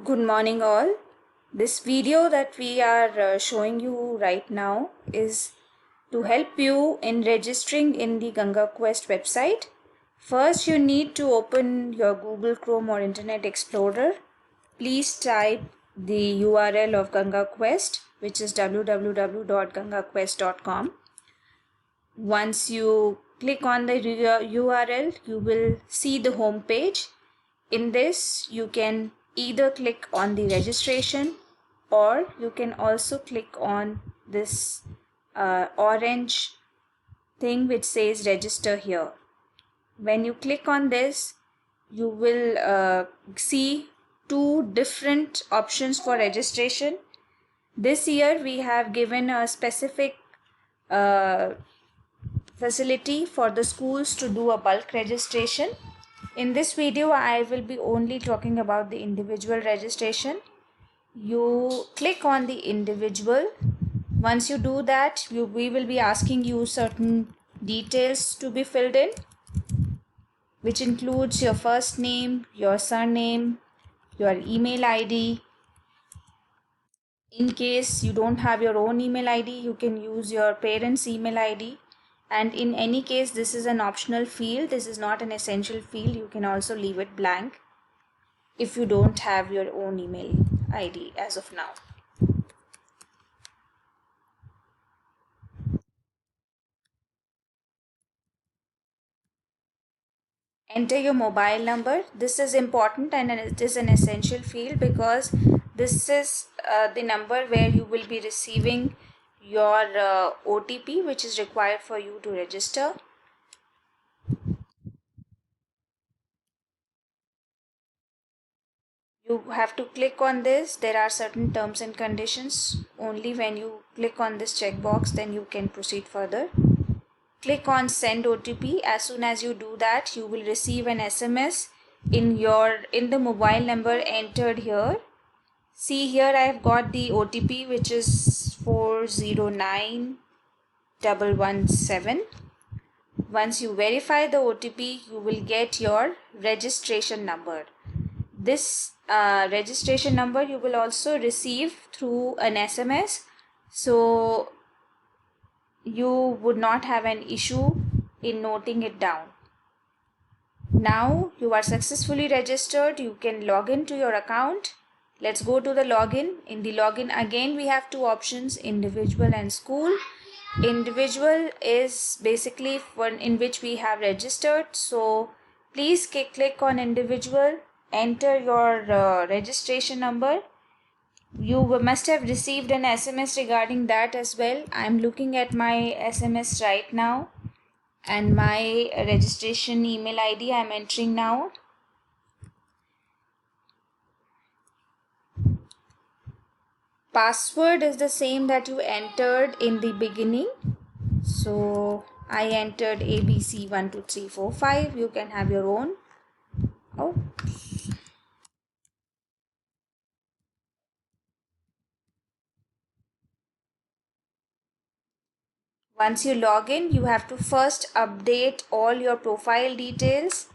Good morning all. This video that we are showing you right now is to help you in registering in the Ganga Quest website. First you need to open your Google Chrome or Internet Explorer. Please type the URL of Ganga Quest, which is www.gangaquest.com. Once you click on the URL, you will see the home page. In this, you can either click on the registration or you can also click on this orange thing which says register here. When you click on this, you will see two different options for registration. This year we have given a specific facility for the schools to do a bulk registration. In this video, I will be only talking about the individual registration. You click on the individual. Once you do that, we will be asking you certain details to be filled in, which includes your first name, your surname, your email ID. In case you don't have your own email ID, you can use your parents' email ID. And in any case, this is an optional field. This is not an essential field. You can also leave it blank if you don't have your own email ID as of now. Enter your mobile number. This is important and it is an essential field because this is the number where you will be receiving your OTP, which is required for you to register. You have to click on this. There are certain terms and conditions. Only when you click on this checkbox, then you can proceed further. Click on send OTP. As soon as you do that, you will receive an SMS in the mobile number entered here. See here, I have got the OTP, which is 409117. Once you verify the OTP, you will get your registration number. This registration number you will also receive through an SMS, so you would not have an issue in noting it down. Now you are successfully registered. You can log into your account. Let's go to the login. In the login, again we have two options, individual and school. Individual is basically one in which we have registered, so please click on individual, enter your registration number. You must have received an SMS regarding that as well. I'm looking at my SMS right now and my registration email ID I'm entering now. Password is the same that you entered in the beginning. So I entered ABC12345. You can have your own. Oh. Once you log in, you have to first update all your profile details,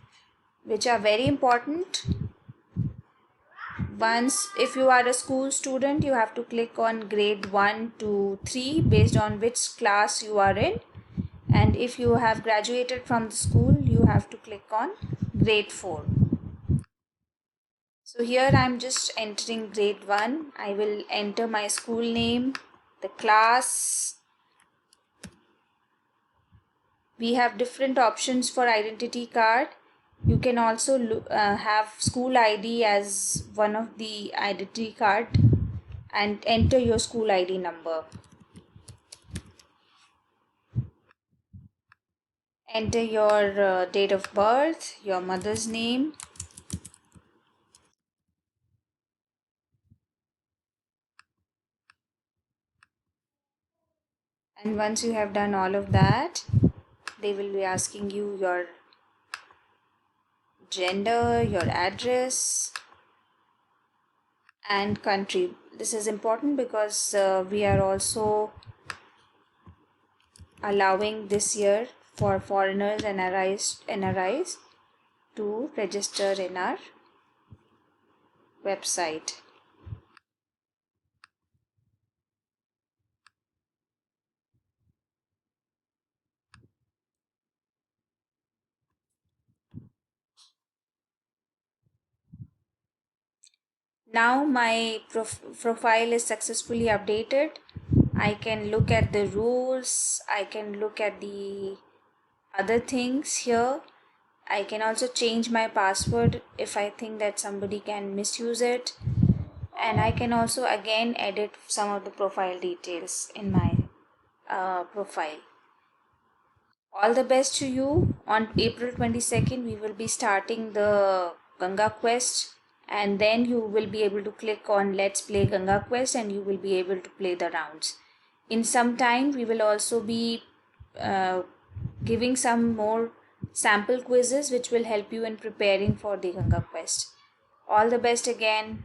which are very important. Once, if you are a school student, you have to click on grade 1 to 3 based on which class you are in. And if you have graduated from the school, you have to click on grade 4. So here I am just entering grade 1. I will enter my school name, the class. We have different options for identity card. You can also have school ID as one of the identity card and enter your school ID number. Enter your date of birth, your mother's name. And once you have done all of that, they will be asking you your gender, your address, and country. This is important because we are also allowing this year for foreigners and NRIs to register in our website. Now my profile is successfully updated. I can look at the rules, I can look at the other things here. I can also change my password if I think that somebody can misuse it. And I can also again edit some of the profile details in my profile. All the best to you. On April 22nd, we will be starting the Ganga Quest, and then you will be able to click on Let's Play Ganga Quest and you will be able to play the rounds. In some time, we will also be uh, giving some more sample quizzes which will help you in preparing for the Ganga Quest. All the best again.